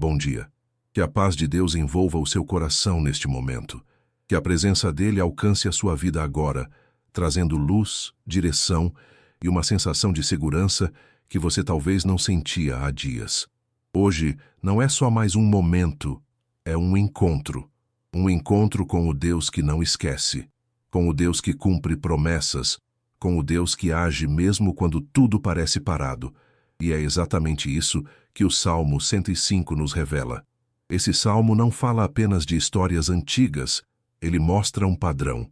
Bom dia. Que a paz de Deus envolva o seu coração neste momento. Que a presença dele alcance a sua vida agora, trazendo luz, direção e uma sensação de segurança que você talvez não sentia há dias. Hoje não é só mais um momento, é um encontro. Um encontro com o Deus que não esquece, com o Deus que cumpre promessas, com o Deus que age mesmo quando tudo parece parado. E é exatamente isso que o Salmo 105 nos revela. Esse salmo não fala apenas de histórias antigas, ele mostra um padrão.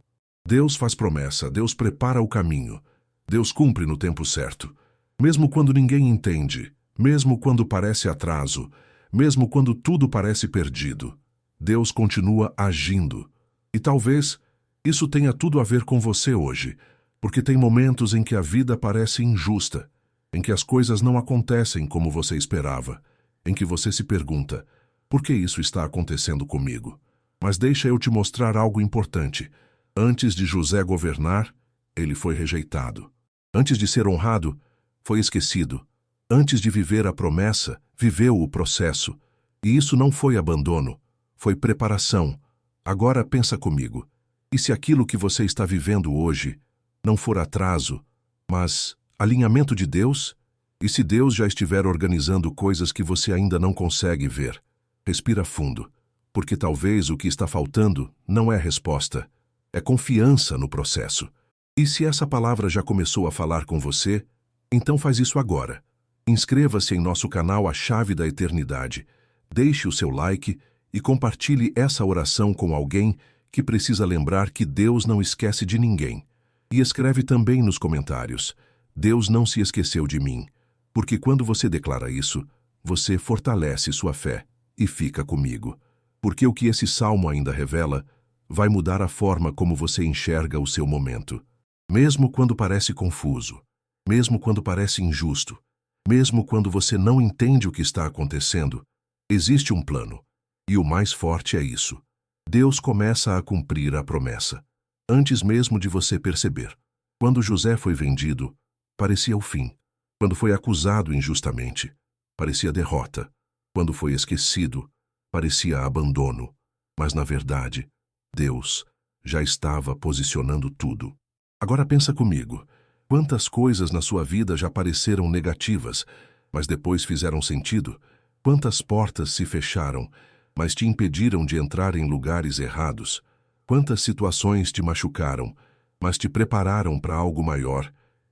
Deus faz promessa, Deus prepara o caminho, Deus cumpre no tempo certo. Mesmo quando ninguém entende, mesmo quando parece atraso, mesmo quando tudo parece perdido, Deus continua agindo. E talvez isso tenha tudo a ver com você hoje, porque tem momentos em que a vida parece injusta, em que as coisas não acontecem como você esperava, em que você se pergunta: por que isso está acontecendo comigo? Mas deixa eu te mostrar algo importante. Antes de José governar, ele foi rejeitado. Antes de ser honrado, foi esquecido. Antes de viver a promessa, viveu o processo. E isso não foi abandono, foi preparação. Agora pensa comigo. E se aquilo que você está vivendo hoje não for atraso, mas alinhamento de Deus? E se Deus já estiver organizando coisas que você ainda não consegue ver? Respira fundo, porque talvez o que está faltando não é resposta, é confiança no processo. E se essa palavra já começou a falar com você, então faz isso agora. Inscreva-se em nosso canal A Chave da Eternidade, deixe o seu like e compartilhe essa oração com alguém que precisa lembrar que Deus não esquece de ninguém. E escreve também nos comentários: Deus não se esqueceu de mim, porque quando você declara isso, você fortalece sua fé e fica comigo. Porque o que esse salmo ainda revela vai mudar a forma como você enxerga o seu momento. Mesmo quando parece confuso, mesmo quando parece injusto, mesmo quando você não entende o que está acontecendo, existe um plano. E o mais forte é isso: Deus começa a cumprir a promessa, antes mesmo de você perceber. Quando José foi vendido, parecia o fim. Quando foi acusado injustamente, parecia derrota. Quando foi esquecido, parecia abandono. Mas, na verdade, Deus já estava posicionando tudo. Agora pensa comigo. Quantas coisas na sua vida já pareceram negativas, mas depois fizeram sentido? Quantas portas se fecharam, mas te impediram de entrar em lugares errados? Quantas situações te machucaram, mas te prepararam para algo maior?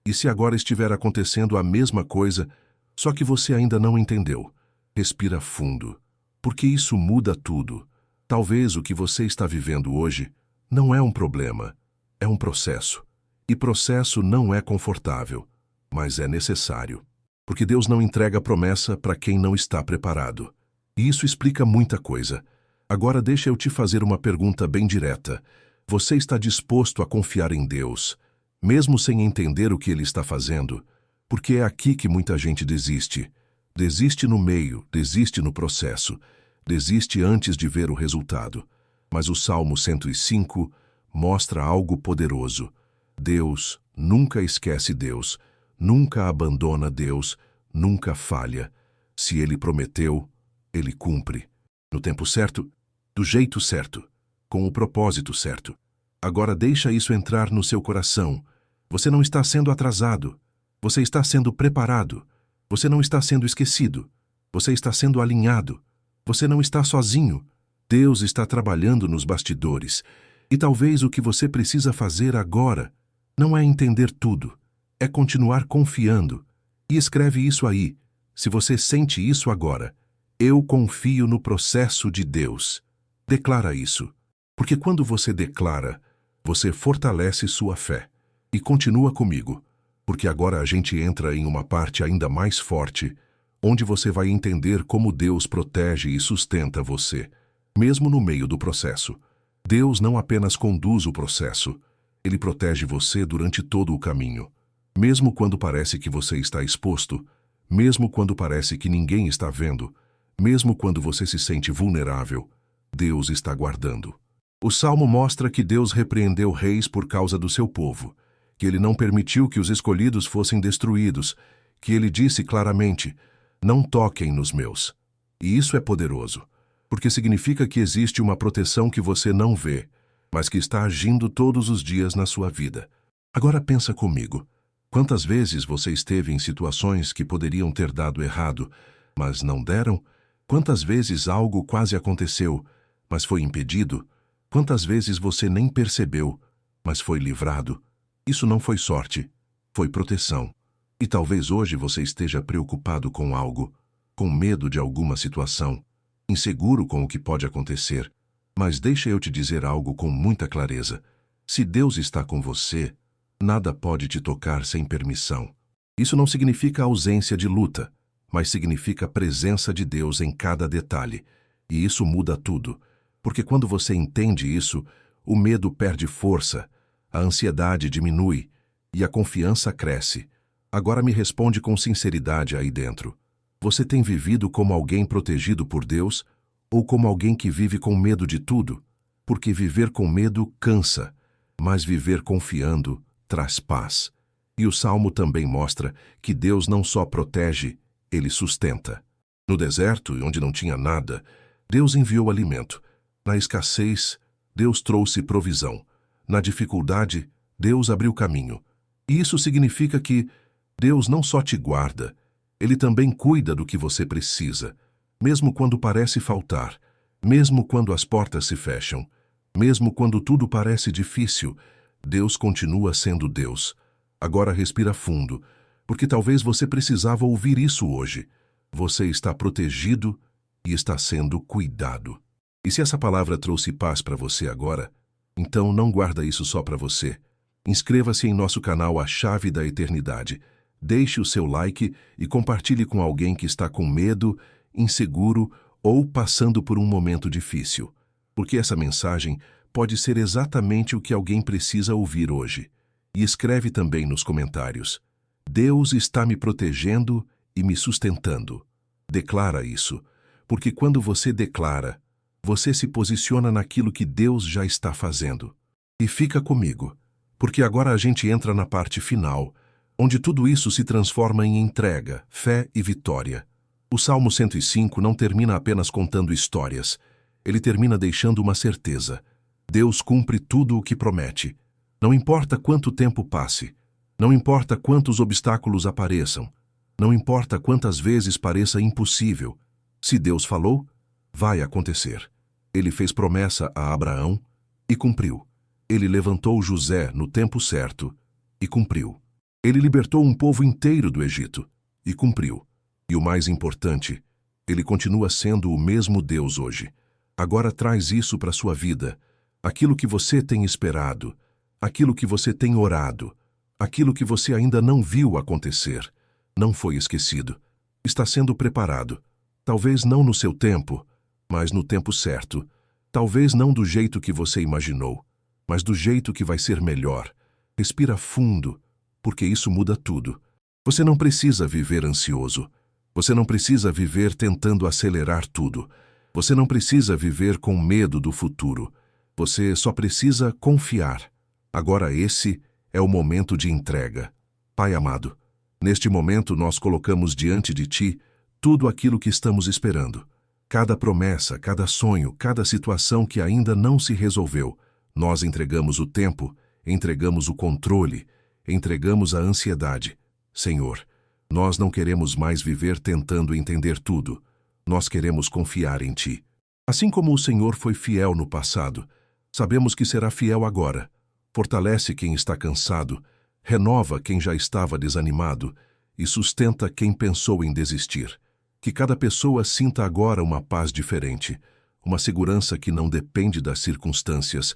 E se agora estiver acontecendo a mesma coisa, só que você ainda não entendeu? Respira fundo, porque isso muda tudo. Talvez o que você está vivendo hoje não é um problema, é um processo. E processo não é confortável, mas é necessário. Porque Deus não entrega promessa para quem não está preparado. E isso explica muita coisa. Agora deixa eu te fazer uma pergunta bem direta. Você está disposto a confiar em Deus, mesmo sem entender o que Ele está fazendo? Porque é aqui que muita gente desiste. Desiste no meio, desiste no processo, desiste antes de ver o resultado. Mas o Salmo 105 mostra algo poderoso. Deus nunca esquece Deus, nunca abandona Deus, nunca falha. Se Ele prometeu, Ele cumpre. No tempo certo, do jeito certo, com o propósito certo. Agora deixa isso entrar no seu coração. Você não está sendo atrasado. Você está sendo preparado. Você não está sendo esquecido. Você está sendo alinhado. Você não está sozinho. Deus está trabalhando nos bastidores. E talvez o que você precisa fazer agora não é entender tudo, é continuar confiando. E escreve isso aí, se você sente isso agora: eu confio no processo de Deus. Declara isso, porque quando você declara, você fortalece sua fé. E continua comigo, porque agora a gente entra em uma parte ainda mais forte, onde você vai entender como Deus protege e sustenta você, mesmo no meio do processo. Deus não apenas conduz o processo, Ele protege você durante todo o caminho. Mesmo quando parece que você está exposto, mesmo quando parece que ninguém está vendo, mesmo quando você se sente vulnerável, Deus está guardando. O Salmo mostra que Deus repreendeu reis por causa do seu povo, que Ele não permitiu que os escolhidos fossem destruídos, que Ele disse claramente: não toquem nos meus. E isso é poderoso, porque significa que existe uma proteção que você não vê, mas que está agindo todos os dias na sua vida. Agora pensa comigo. Quantas vezes você esteve em situações que poderiam ter dado errado, mas não deram? Quantas vezes algo quase aconteceu, mas foi impedido? Quantas vezes você nem percebeu, mas foi livrado? Isso não foi sorte, foi proteção. E talvez hoje você esteja preocupado com algo, com medo de alguma situação, inseguro com o que pode acontecer. Mas deixa eu te dizer algo com muita clareza. Se Deus está com você, nada pode te tocar sem permissão. Isso não significa ausência de luta, mas significa a presença de Deus em cada detalhe. E isso muda tudo, porque quando você entende isso, o medo perde força, a ansiedade diminui e a confiança cresce. Agora me responde com sinceridade aí dentro. Você tem vivido como alguém protegido por Deus ou como alguém que vive com medo de tudo? Porque viver com medo cansa, mas viver confiando traz paz. E o Salmo também mostra que Deus não só protege, Ele sustenta. No deserto, onde não tinha nada, Deus enviou alimento. Na escassez, Deus trouxe provisão. Na dificuldade, Deus abriu caminho. E isso significa que Deus não só te guarda, Ele também cuida do que você precisa, mesmo quando parece faltar, mesmo quando as portas se fecham, mesmo quando tudo parece difícil, Deus continua sendo Deus. Agora respira fundo, porque talvez você precisava ouvir isso hoje. Você está protegido e está sendo cuidado. E se essa palavra trouxe paz para você agora, então não guarda isso só para você. Inscreva-se em nosso canal A Chave da Eternidade. Deixe o seu like e compartilhe com alguém que está com medo, inseguro ou passando por um momento difícil. Porque essa mensagem pode ser exatamente o que alguém precisa ouvir hoje. E escreve também nos comentários: Deus está me protegendo e me sustentando. Declara isso, porque quando você declara, você se posiciona naquilo que Deus já está fazendo. E fica comigo, porque agora a gente entra na parte final, onde tudo isso se transforma em entrega, fé e vitória. O Salmo 105 não termina apenas contando histórias, ele termina deixando uma certeza. Deus cumpre tudo o que promete. Não importa quanto tempo passe, não importa quantos obstáculos apareçam, não importa quantas vezes pareça impossível. Se Deus falou, vai acontecer. Ele fez promessa a Abraão e cumpriu. Ele levantou José no tempo certo e cumpriu. Ele libertou um povo inteiro do Egito e cumpriu. E o mais importante, ele continua sendo o mesmo Deus hoje. Agora traz isso para a sua vida. Aquilo que você tem esperado, aquilo que você tem orado, aquilo que você ainda não viu acontecer, não foi esquecido. Está sendo preparado. Talvez não no seu tempo, mas no tempo certo. Talvez não do jeito que você imaginou, mas do jeito que vai ser melhor. Respira fundo, porque isso muda tudo. Você não precisa viver ansioso. Você não precisa viver tentando acelerar tudo. Você não precisa viver com medo do futuro. Você só precisa confiar. Agora esse é o momento de entrega. Pai amado, neste momento nós colocamos diante de Ti tudo aquilo que estamos esperando. Cada promessa, cada sonho, cada situação que ainda não se resolveu. Nós entregamos o tempo, entregamos o controle, entregamos a ansiedade. Senhor, nós não queremos mais viver tentando entender tudo. Nós queremos confiar em Ti. Assim como o Senhor foi fiel no passado, sabemos que será fiel agora. Fortalece quem está cansado, renova quem já estava desanimado e sustenta quem pensou em desistir. Que cada pessoa sinta agora uma paz diferente, uma segurança que não depende das circunstâncias,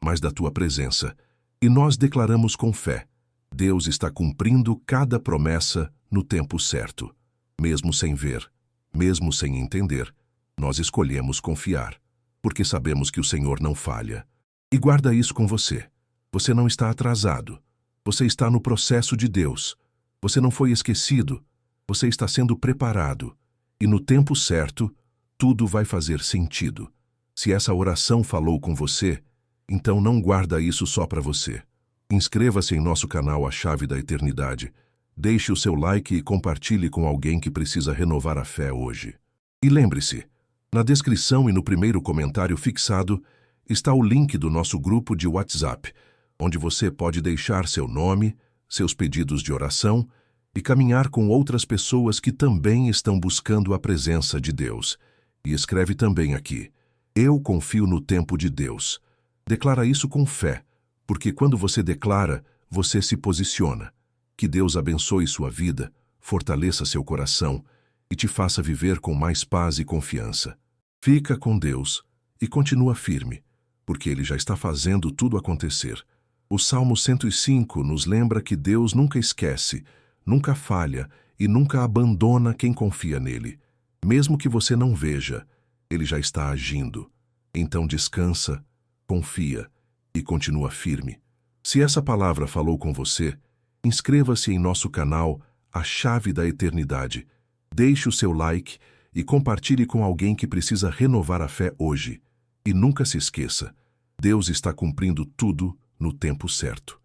mas da Tua presença. E nós declaramos com fé: Deus está cumprindo cada promessa no tempo certo. Mesmo sem ver, mesmo sem entender, nós escolhemos confiar, porque sabemos que o Senhor não falha. E guarda isso com você. Você não está atrasado. Você está no processo de Deus. Você não foi esquecido. Você está sendo preparado. E no tempo certo, tudo vai fazer sentido. Se essa oração falou com você, então não guarda isso só para você. Inscreva-se em nosso canal A Chave da Eternidade. Deixe o seu like e compartilhe com alguém que precisa renovar a fé hoje. E lembre-se, na descrição e no primeiro comentário fixado está o link do nosso grupo de WhatsApp, onde você pode deixar seu nome, seus pedidos de oração e caminhar com outras pessoas que também estão buscando a presença de Deus. E escreve também aqui: eu confio no tempo de Deus. Declara isso com fé, porque quando você declara, você se posiciona. Que Deus abençoe sua vida, fortaleça seu coração e te faça viver com mais paz e confiança. Fica com Deus e continua firme, porque Ele já está fazendo tudo acontecer. O Salmo 105 nos lembra que Deus nunca esquece, nunca falha e nunca abandona quem confia nele. Mesmo que você não veja, Ele já está agindo. Então descansa, confia e continua firme. Se essa palavra falou com você, inscreva-se em nosso canal A Chave da Eternidade. Deixe o seu like e compartilhe com alguém que precisa renovar a fé hoje. E nunca se esqueça, Deus está cumprindo tudo no tempo certo.